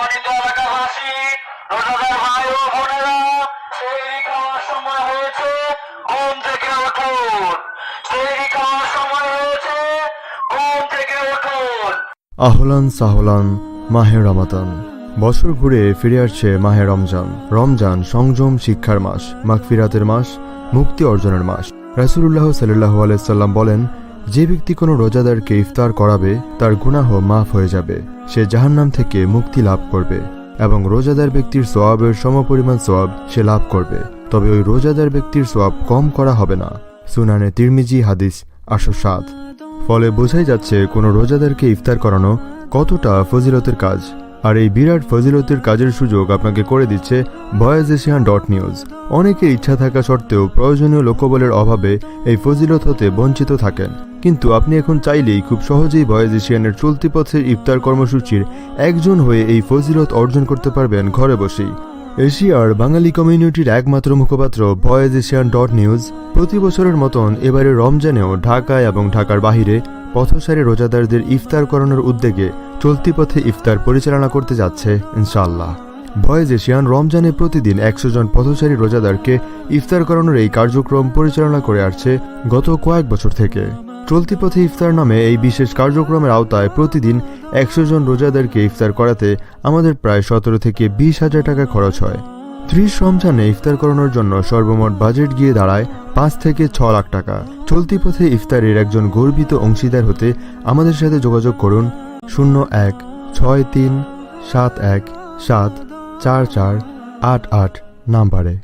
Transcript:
সম্মানিত এলাকাবাসী, রোজাদার ভাই ও বোনেরা, সেহরি খাওয়ার সময় হয়েছে, ঘুম থেকে উঠুন। সেহরি খাওয়ার সময় হয়েছে, ঘুম থেকে উঠুন। আহলান সাহলান মাহে রমাদান। বছর ঘুরে ফিরে আসছে মাহে রমজান। রমজান সংযম শিক্ষার মাস, মাগফিরাতের মাস, মুক্তি অর্জনের মাস। রাসূলুল্লাহ সাল্লাল্লাহু আলাইহি সাল্লাম বলেন, যে ব্যক্তি কোনো রোজাদারকে ইফতার করাবে তার গুনাহ মাফ হয়ে যাবে, সে জাহান্নাম থেকে মুক্তি লাভ করবে এবং রোজাদার ব্যক্তির সওয়াবের সমপরিমাণ সওয়াব সে লাভ করবে। তবে ওই রোজাদার ব্যক্তির সওয়াব কম করা হবে না। সুনানে তিরমিজি হাদিস 807। ফলে বোঝাই যাচ্ছে কোনো রোজাদারকে ইফতার করানো কতটা ফজিলতের কাজ। আর এই বিরাট ফজিলতের কাজের সুযোগ আপনাকে করে দিচ্ছে voyageasian.news। অনেকের ইচ্ছা থাকা সত্ত্বেও প্রয়োজনীয় লোকবলের অভাবে এই ফজিলত হতে বঞ্চিত থাকেন, কিন্তু আপনি এখন চাইলেই খুব সহজেই ভয়েজ এশিয়ানের চলতি পথের ইফতার কর্মসূচির একজন হয়ে এই ফজিলত অর্জন করতে পারবেন ঘরে বসেই। এশিয়ার বাঙালি কমিউনিটির একমাত্র মুখপাত্র voyageasian.news প্রতি বছরের মতন এবারে রমজানেও ঢাকা এবং ঢাকার বাহিরে পথসারী রোজাদারদের ইফতার করানোর উদ্যোগে চলতি পথে ইফতার পরিচালনা করতে যাচ্ছে ইনশাআল্লাহ। ভয়েজ এশিয়ান রমজানে প্রতিদিন 100 জন পথসারী রোজাদারকে ইফতার করানোর এই কার্যক্রম পরিচালনা করে আসছে গত কয়েক বছর থেকে। চলতি পথে ইফতার নামে এই বিশেষ কার্যক্রমের আওতায় প্রতিদিন 100 জন রোজাদারকে ইফতার করাতে আমাদের প্রায় 17 থেকে 20 হাজার টাকা খরচ হয়। 30 রমজানে ইফতার করানোর জন্য সর্বমোট বাজেট গিয়ে দাঁড়ায় 5 থেকে 6 লাখ টাকা। চলতি পথে ইফতারের একজন গর্বিত অংশীদার হতে আমাদের সাথে যোগাযোগ করুন 016371744888 নাম্বারে।